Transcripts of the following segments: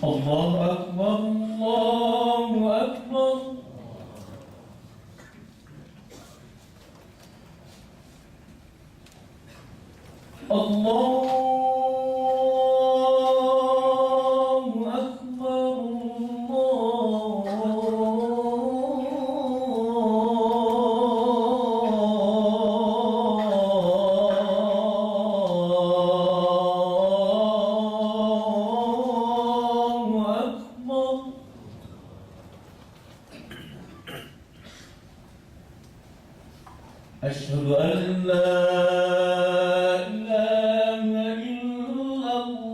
الله أكبر الله أكبر. الله أشهد أن لا إله إلا الله.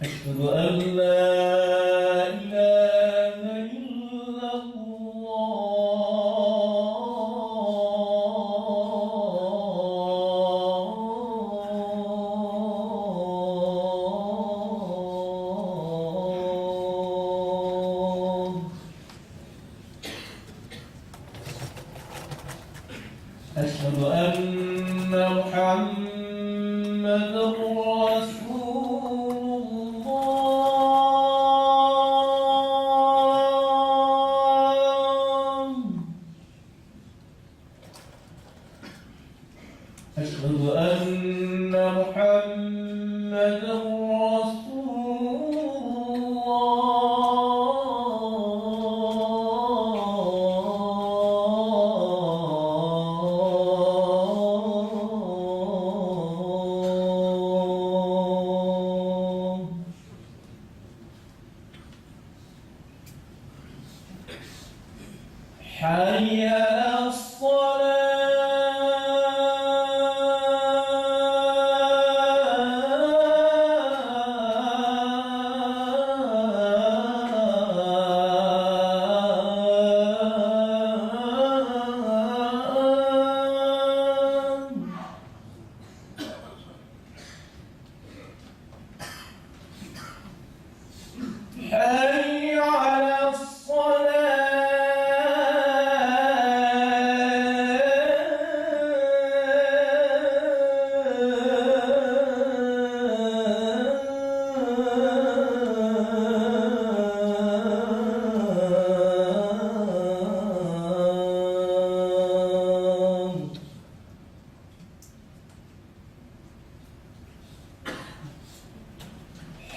أشهد أن لا إله إلا أشهد أن محمدًا رسول الله. أشهد أن محمدًا رسول حي على حي على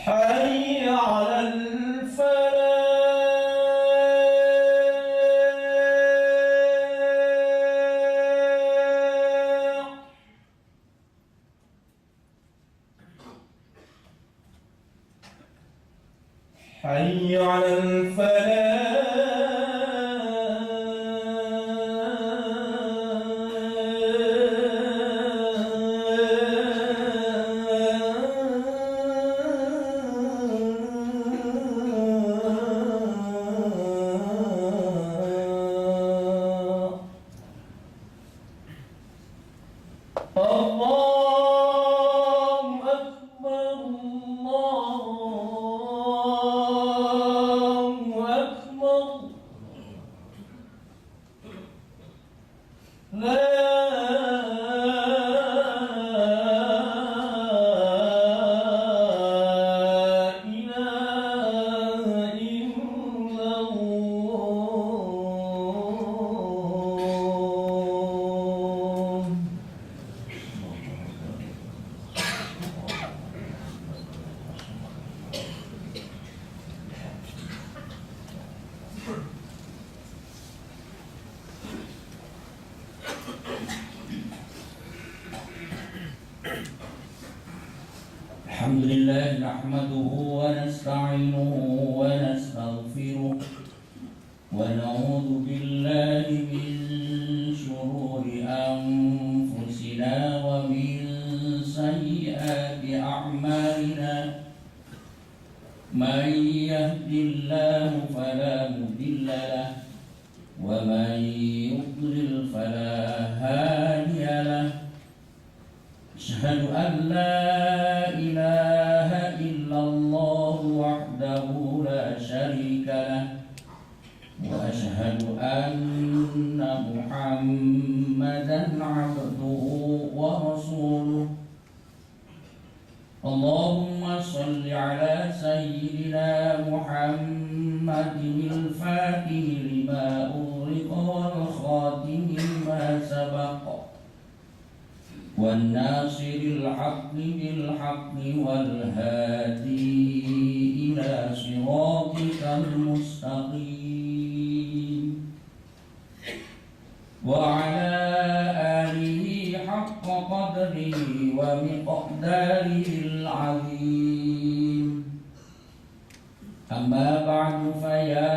حي على الفلاح. حي على الله أكبر الله أكبر. لا إله إلا الله. الحمد لله نحمده ونستعينه ونستغفره ونعوذ بالله من شرور أنفسنا ومن سيئات أعمالنا. من يهد الله فلا مضل له ومن يضلل فلا هادي له. أشهد أن لا إله إلا الله وحده لا شريك له وأشهد أن محمدا عبده ورسوله اللهم صل على سيدنا محمد الفاتح لما أغلق والخاتم لما سبق والناصر الحق بالحق والهادي إلى صراطك المستقيم وعلى آله حق قدره ومقداره العظيم أما بعد فيا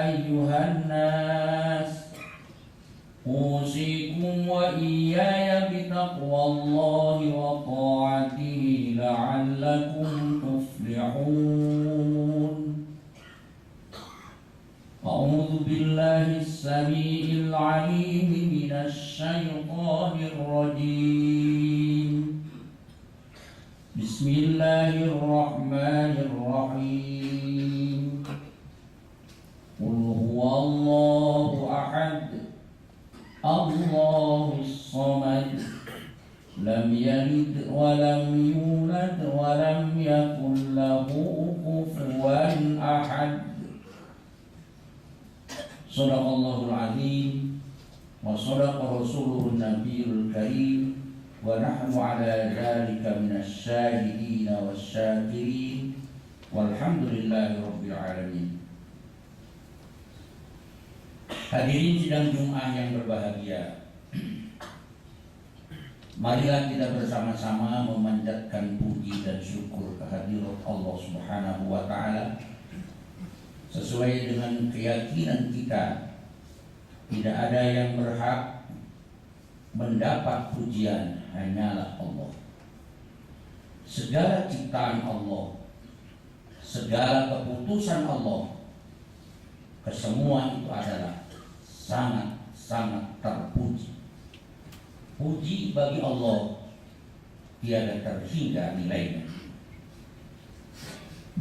أيها الناس أوصيكم وإياي بتقوى الله وطاعته لعلكم تفلحون أعوذ بالله السميع العليم من الشيطان الرجيم بسم الله الرحمن الرحيم قل هو الله أحد الله الصمد لم يلد ولم يولد ولم يكن له كفوا أحد Sadaqallahul azim wa sadaqa rasuluhun nabiyul karim wa nahnu ala dzalika minasy syahidin wasyakirin walhamdulillahi rabbil alamin. Hadirin sidang Jumat yang berbahagia, marilah kita bersama-sama memanjatkan puji dan syukur kehadirat Allah Subhanahu wa taala. Sesuai dengan keyakinan kita, tidak ada yang berhak mendapat pujian hanyalah Allah. Segala ciptaan Allah, segala keputusan Allah, kesemua itu adalah sangat-sangat terpuji. Puji bagi Allah tiada terhingga nilainya.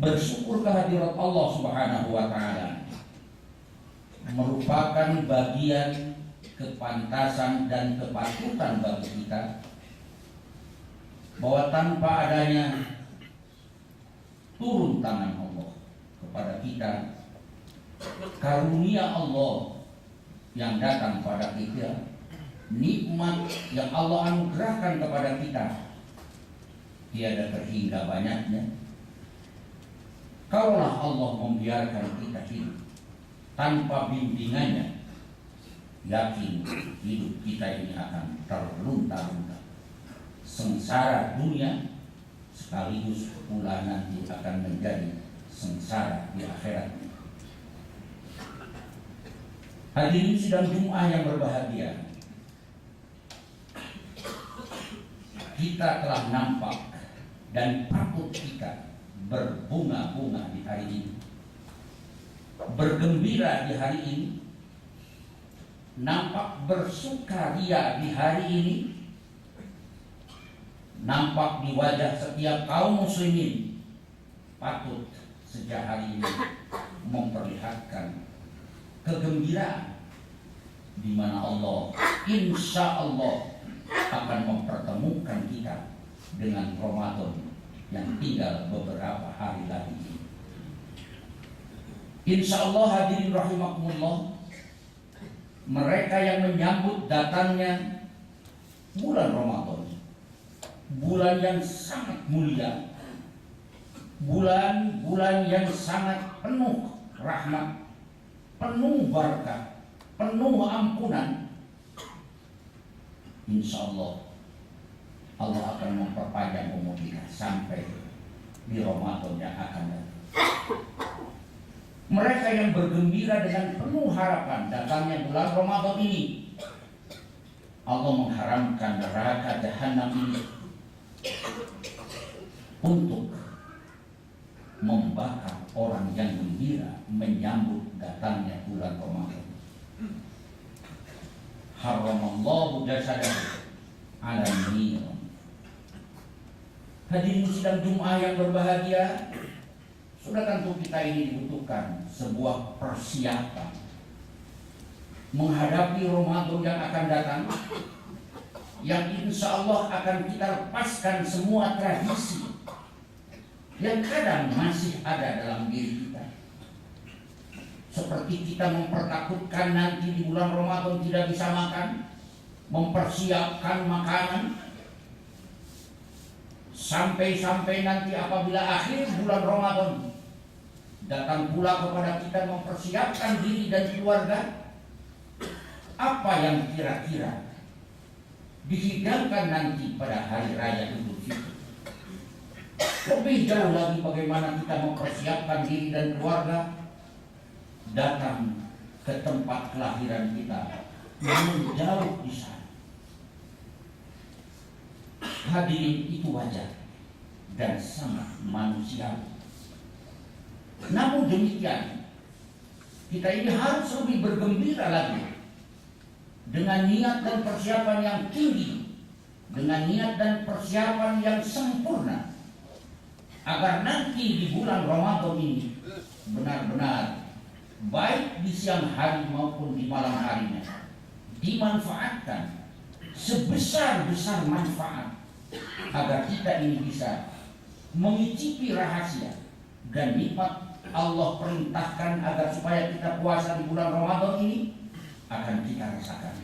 Bersyukur kehadirat Allah Subhanahu wa taala merupakan bagian kepantasan dan kepatutan bagi kita, bahwa tanpa adanya turun tangan Allah kepada kita, karunia Allah yang datang pada kita, nikmat yang Allah anugerahkan kepada kita tiada terhingga banyaknya. Kalaulah Allah membiarkan kita hidup tanpa bimbingannya, yakin hidup kita ini akan terlunta-lunta. Sengsara dunia sekaligus pula nanti akan menjadi sengsara di akhirat. Hadirin sidang Jumat yang berbahagia, kita telah nampak dan patut kita berbunga-bunga di hari ini, bergembira di hari ini, nampak bersukaria di hari ini, nampak di wajah setiap kaum muslimin. Patut sejak hari ini memperlihatkan kegembiraan, di mana Allah insya Allah akan mempertemukan kita dengan Ramadan yang tinggal beberapa hari lagi. Insya Allah hadirin rahimakumullah, mereka yang menyambut datangnya bulan Ramadan, bulan yang sangat mulia, bulan yang sangat penuh rahmat, penuh barakah, penuh ampunan. Insya Allah Allah akan memperpanjang umur kita sampai di Ramadan yang akan datang. Mereka yang bergembira dengan penuh harapan datangnya bulan Ramadan ini, Allah mengharamkan neraka jahanam ini untuk membakar orang yang gembira menyambut datangnya bulan Ramadan. Haramallahu jasadahu ala nar. Hadirin sidang Jumat yang berbahagia, Sudah tentu kita ini dibutuhkan sebuah persiapan menghadapi Ramadan yang akan datang, yang insya Allah akan kita lepaskan semua tradisi yang kadang masih ada dalam diri kita. Seperti kita mempertakutkan nanti di bulan Ramadan tidak bisa makan, mempersiapkan makanan, sampai nanti apabila akhir bulan Ramadan datang pula kepada kita mempersiapkan diri dan keluarga, apa yang kira-kira dihidangkan nanti pada hari raya Idul Fitri. Lebih jauh lagi bagaimana kita mempersiapkan diri dan keluarga datang ke tempat kelahiran kita, namun jauh di sana. Hadirin, itu wajar dan sangat manusiawi. Namun demikian, kita ini harus lebih bergembira lagi dengan niat dan persiapan yang tinggi, dengan niat dan persiapan yang sempurna, agar nanti di bulan Ramadan ini benar-benar baik di siang hari maupun di malam harinya dimanfaatkan sebesar-besar manfaat, agar kita ini bisa mengicipi rahasia dan nikmat Allah perintahkan agar supaya kita puasa di bulan Ramadan ini akan kita rasakan.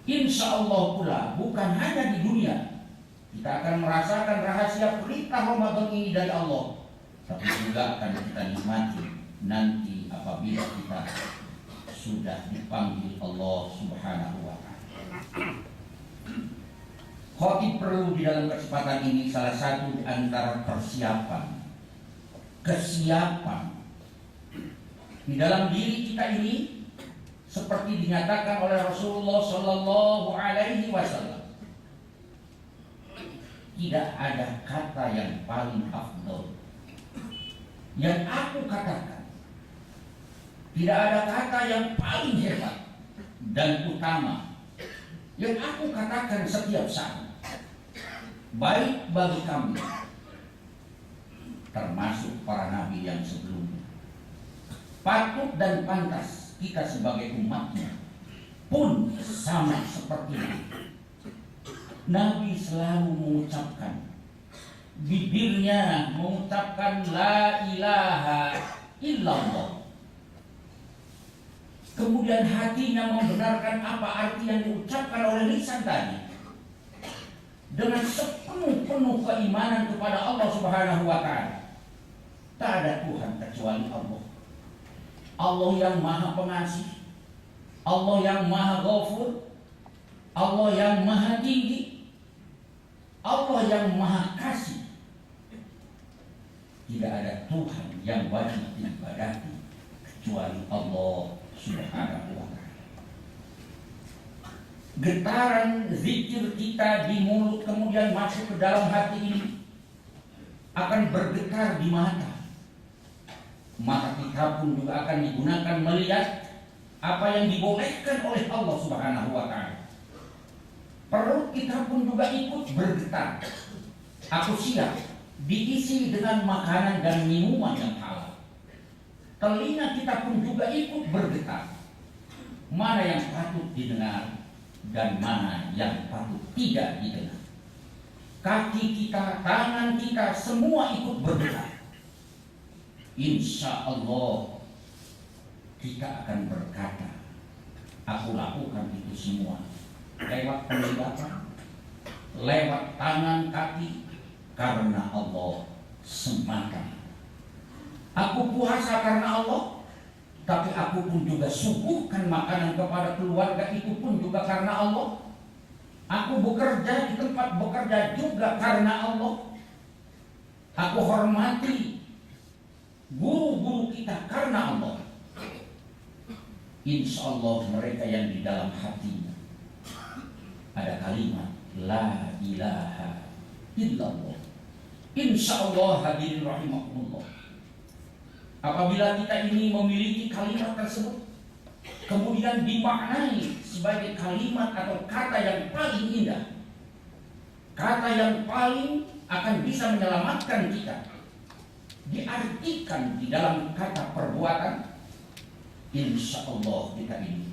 Insya Allah pula bukan hanya di dunia kita akan merasakan rahasia perintah Ramadan ini dari Allah, tapi juga akan kita nikmati nanti apabila kita sudah dipanggil Allah Subhanahu wa Ta'ala. Khotib perlu di dalam kesempatan ini salah satu di antara persiapan, kesiapan di dalam diri kita ini, seperti dinyatakan oleh Rasulullah Sallallahu Alaihi Wasallam. Tidak ada kata yang paling afdal yang aku katakan. Tidak ada kata yang paling hebat dan utama yang aku katakan setiap saat, baik bagi kami termasuk para nabi yang sebelumnya. Patut dan pantas kita sebagai umatnya pun sama seperti itu. Nabi selalu mengucapkan, bibirnya mengucapkan la ilaha illallah, kemudian hatinya membenarkan apa arti yang diucapkan oleh lisan tadi, dengan sepenuh-penuh keimanan kepada Allah Subhanahu wa Ta'ala. Tak ada Tuhan kecuali Allah. Allah yang Maha Pengasih, Allah yang Maha Ghafur, Allah yang Maha Tinggi, Allah yang Maha Kasih. Tidak ada Tuhan yang wajib diibadati kecuali Allah Subhanahu wa Ta'ala. Getaran zikir kita di mulut kemudian masuk ke dalam hati ini akan bergetar di mata. Mata kita pun juga akan digunakan melihat apa yang dibolehkan oleh Allah Subhanahu wa Ta'ala. Perut kita pun juga ikut bergetar. Aku siap diisi dengan makanan dan minuman yang halal. Telinga kita pun juga ikut bergetar. Mana yang patut didengar dan mana yang patut tidak didengar. Kaki kita, tangan kita, semua ikut bergetar. Insya Allah kita akan berkata, aku lakukan itu semua lewat penglihatan, lewat tangan kaki, karena Allah semata. Aku puasa karena Allah, tapi aku pun juga suguhkan makanan kepada keluarga itu pun juga karena Allah. Aku bekerja di tempat bekerja juga karena Allah. Aku hormati guru-guru kita karena Allah. Insya Allah mereka yang di dalam hatinya ada kalimat la ilaha illallah. Insya Allah, hadirin rahimakumullah, apabila kita ini memiliki kalimat tersebut kemudian dimaknai sebagai kalimat atau kata yang paling indah, kata yang paling akan bisa menyelamatkan kita, diartikan di dalam kata perbuatan, insya Allah kita ini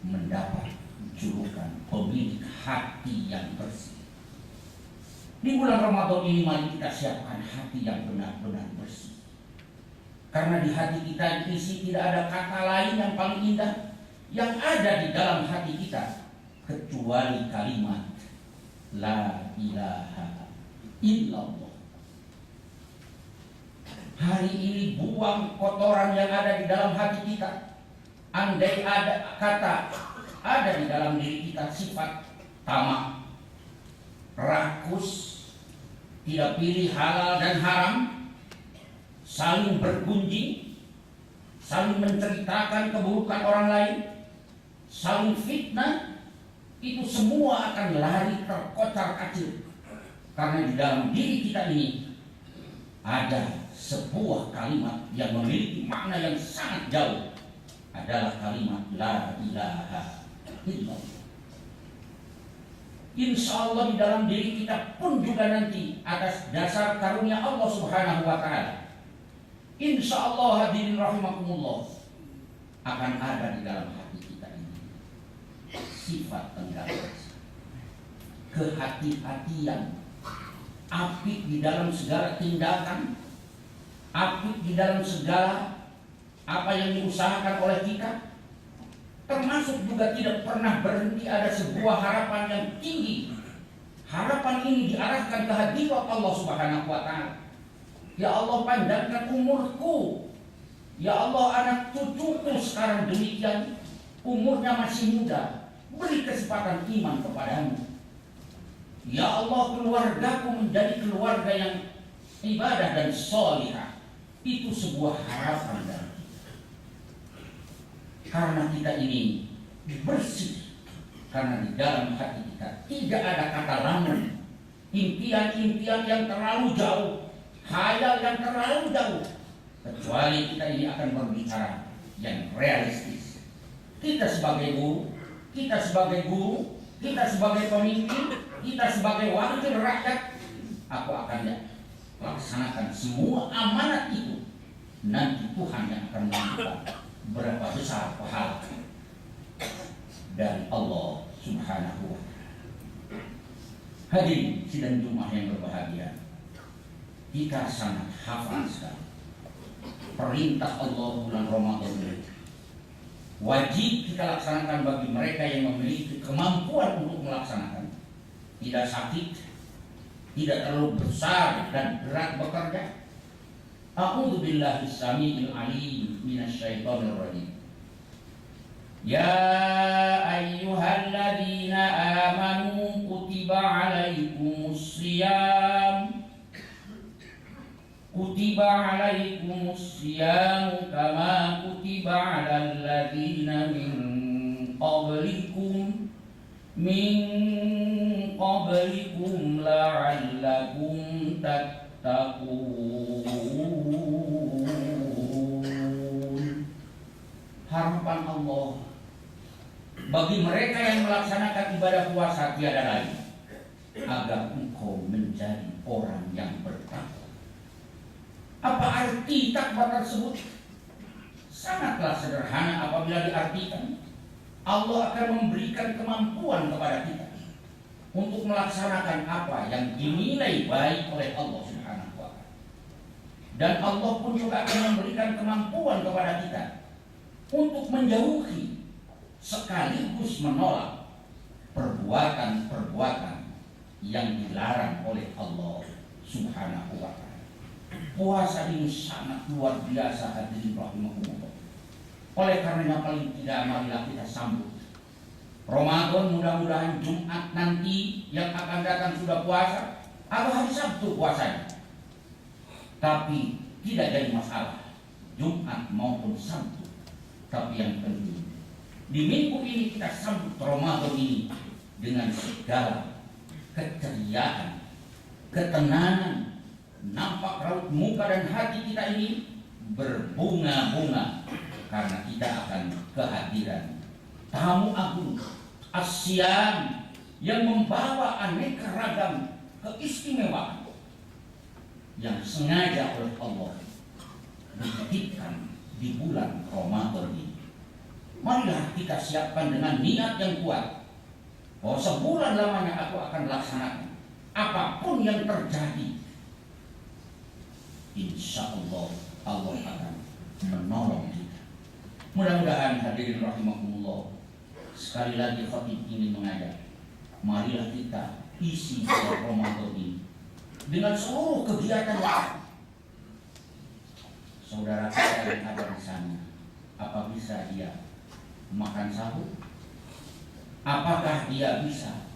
mendapat julukan pemilik hati yang bersih. Di bulan Ramadan ini mari kita siapkan hati yang benar-benar bersih. Karena di hati kita diisi tidak ada kata lain yang paling indah yang ada di dalam hati kita kecuali kalimat La ilaha illallah. Hari ini buang kotoran yang ada di dalam hati kita. Andai ada kata ada di dalam diri kita sifat tamak, rakus, tidak pilih halal dan haram, saling bergunjing, saling menceritakan keburukan orang lain, saling fitnah, itu semua akan lari terkocar-kacir. Karena di dalam diri kita ini ada sebuah kalimat yang memiliki makna yang sangat jauh, adalah kalimat La ilaha illallah. Insya Allah di dalam diri kita pun juga nanti atas dasar karunia Allah Subhanahu wa Ta'ala, insya Allah hadirin rahimakumullah, akan ada di dalam hati kita ini sifat tenggang rasa, kehati-hatian, apik di dalam segala tindakan, apik di dalam segala apa yang diusahakan oleh kita, termasuk juga tidak pernah berhenti ada sebuah harapan yang tinggi. Harapan ini diarahkan ke hadirat Allah Subhanahu wa Ta'ala. Ya Allah, panjangkan umurku. Ya Allah, anak cucuku sekarang demikian umurnya masih muda, beri kesempatan iman kepadamu. Ya Allah, keluargaku menjadi keluarga yang ibadah dan sholihah. Itu sebuah harapan dan karena kita ini bersih, karena di dalam hati kita tidak ada kata lamun, impian-impian yang terlalu jauh, khayal yang terlalu jauh, kecuali kita ini akan berbicara yang realistis. Kita sebagai guru, kita sebagai pemimpin, kita sebagai wakil rakyat, aku akan laksanakan semua amanat itu. Nanti Tuhan yang akan menentukan berapa besar pahala dari Allah Subhanahu wa Ta'ala. Hadirin sidang Jumat yang berbahagia, kita sangat hafal sekali perintah Allah bulan Ramadan ini. Wajib kita laksanakan bagi mereka yang memiliki kemampuan untuk melaksanakan. Tidak sakit, tidak terlalu besar dan berat bekerja. A'udzu billahi samiil alim minasyaitonir rajim. Ya ayyuhalladzina amanu kutiba alaikumus shiyam kama kutiba alal ladzina min qablikum la'allakum tattaqun. Harapan Allah bagi mereka yang melaksanakan ibadah puasa tiada lain agar engkau menjadi orang yang bertakwa. Apa arti takwa tersebut? Sangatlah sederhana apabila diartikan. Allah akan memberikan kemampuan kepada kita untuk melaksanakan apa yang dinilai baik oleh Allah Subhanahu wa Ta'ala. Dan Allah pun juga akan memberikan kemampuan kepada kita untuk menjauhi sekaligus menolak perbuatan-perbuatan yang dilarang oleh Allah Subhanahu wa Ta'ala. Puasa ini sangat luar biasa hadirin rahimakumullah. Oleh karenanya paling tidak marilah kita sambut Ramadan, mudah-mudahan Jumat nanti yang akan datang sudah puasa atau hari Sabtu puasanya. Tapi tidak jadi masalah Jumat maupun Sabtu. Tapi yang penting di minggu ini kita sambut Ramadan ini dengan segala keceriaan, ketenangan, nampak raut muka dan hati kita ini berbunga-bunga karena kita akan kehadiran tamu agung Asyam yang membawa aneka ragam keistimewaan. yang sengaja oleh Allah dititipkan di bulan Ramadan ini. Marilah kita siapkan dengan niat yang kuat bahwa sebulan lamanya aku akan laksanakan apapun yang terjadi. Insya Allah Allah akan menolong kita. Mudah-mudahan hadirin rahimakumullah, sekali lagi khatib ingin mengajak, marilah kita isi bulan Ramadan ini dengan seluruh kegiatan yang saudara kita yang ada di sana. Apa bisa dia makan sahur? Apakah dia bisa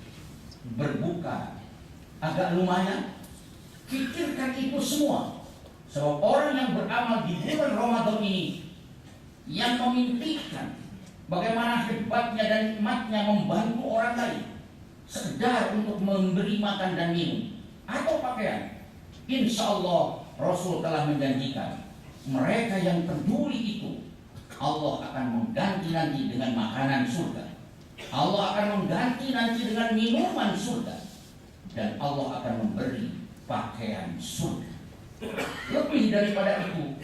berbuka agak lumayan? Pikirkan itu semua. Sebab orang yang beramal di bulan Ramadan ini, yang memimpikan bagaimana hebatnya dan nikmatnya membantu orang lain, sekedar untuk memberi makan dan minum atau pakaian, insya Allah Rasul telah menjanjikan mereka yang peduli itu Allah akan mengganti nanti dengan makanan surga, Allah akan mengganti nanti dengan minuman surga, dan Allah akan memberi pakaian surga. Lebih daripada itu,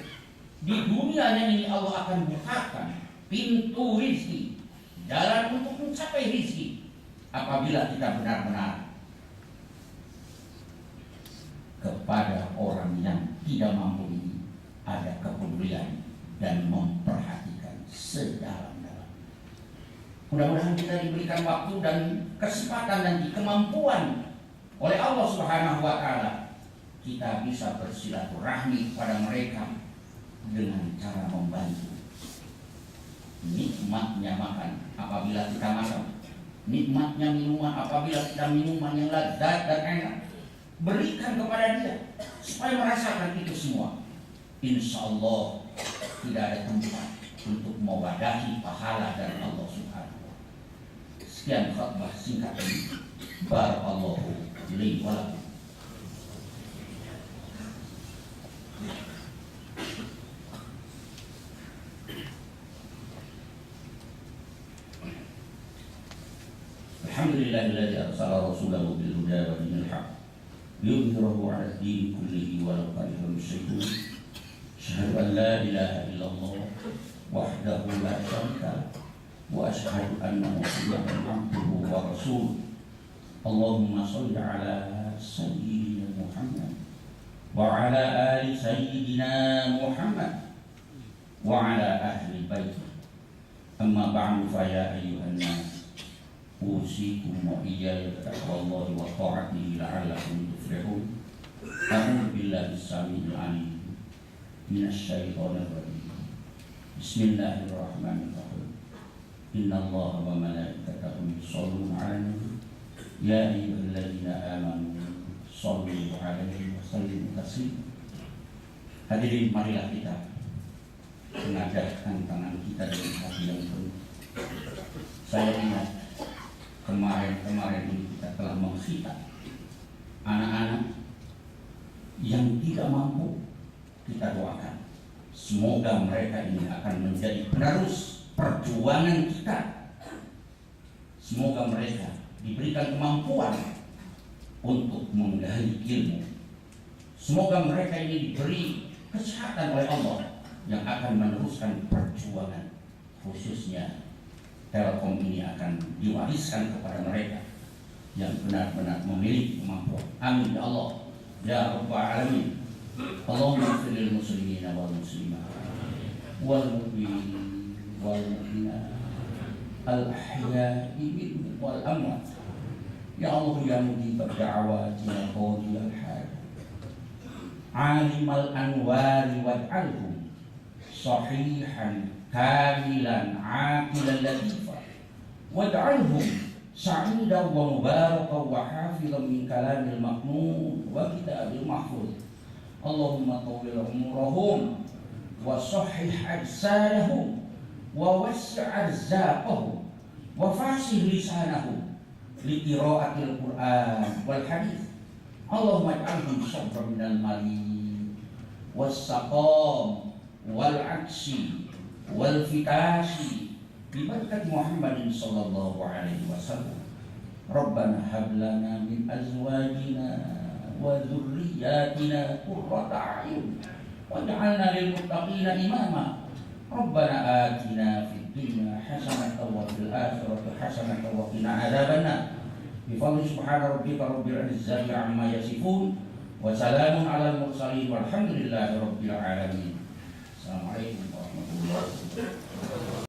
di dunia ini Allah akan bukakan pintu rizki, jalan untuk mencapai rizki, apabila kita benar-benar kepada orang yang tidak mampu ini ada kepedulian dan memperhatikan sedalam-dalam. Mudah-mudahan kita diberikan waktu dan kesempatan dan kemampuan oleh Allah Subhanahu wa Ta'ala, kita bisa bersilaturahmi kepada mereka dengan cara membantu. Nikmatnya makan apabila kita makan, nikmatnya minuman apabila kita minuman yang lezat dan enak, berikan kepada dia supaya merasakan itu semua. Insya Allah tidak ada tempat untuk mewadahi pahala dari Allah Subhanahu wa Ta'ala. Sekian khutbah singkat ini. Barakallahu li wa lakum. Alhamdulillahilladzi arsala rasulahu bil huda wa dinil haqq liyudhhirahu 'ala ad-din kullihi walau karihal musyrikun. Asyhadu an la ilaha illallah wahdahu la syarika lahu wa asyhadu anna Muhammadan 'abduhu wa rasuluh. Allahumma shalli 'ala sayyidina Muhammad wa 'ala ali sayyidina Muhammad wa 'ala ahli baiti. Amma ba'du, fa ya ayyuhan nas, usikum wa iyaya bitaqwallahi wa ta'atihi la'allakum tuflihun. A'udzu billahi as-sami'il 'alim minasyaitonir rajim. Bismillahirrahmanirrahim. Innallaha wa malaikatahu yusholluna 'alan nabi ya ayyuhalladzina amanu shallu 'alaihi wa sallimu taslima. Hadirin, marilah kita mengadahkan tangan kita dengan hati yang penuh. Saya ingat kemarin ini kita telah menghitam anak-anak yang tidak mampu. Kita doakan semoga mereka ini akan menjadi penerus perjuangan kita. Semoga mereka diberikan kemampuan untuk menggali ilmu. Semoga mereka ini diberi kesehatan oleh Allah yang akan meneruskan perjuangan. Khususnya Telkom ini akan diwariskan kepada mereka yang benar-benar memiliki kemampuan. Amin ya Allah ya Rabbal Alamin. Allahumma ighfir lil muslimina wal muslimat wal mu'minin wal mu'minat al ahya'i minhum wal amwat. Ya Allah ya mujib ad-da'awati ya qadi al hajat, alimal anwari waj'alhum sahihan kamilan aqilan latifah waj'alhum sa'idan wa mubarakan wa hafizan min kalamil maknun wa kitabil mahfuz. Allahumma tawwil umurahum wa sahih ajsadahum wa wassi' arzaqahum wa fasih lisanahum li qira'atil Qur'an wal hadith. Allahumma ij'alhum sabran minal mali was saqam wal aksi wal fitashi bi barakat Muhammadin sallallahu alaihi wasallam. Rabbana hab lana min azwajina وذرياتنا قرة أعين واجعلنا للمتقين إماما ربنا آتنا في الدنيا حسنة وفي الآخرة حسنة وقنا عذاب النار بفضل سبحان ربك رب العزة عما يصفون وسلام على المرسلين والحمد لله رب العالمين. Assalamualaikum warahmatullahi wabarakatuh.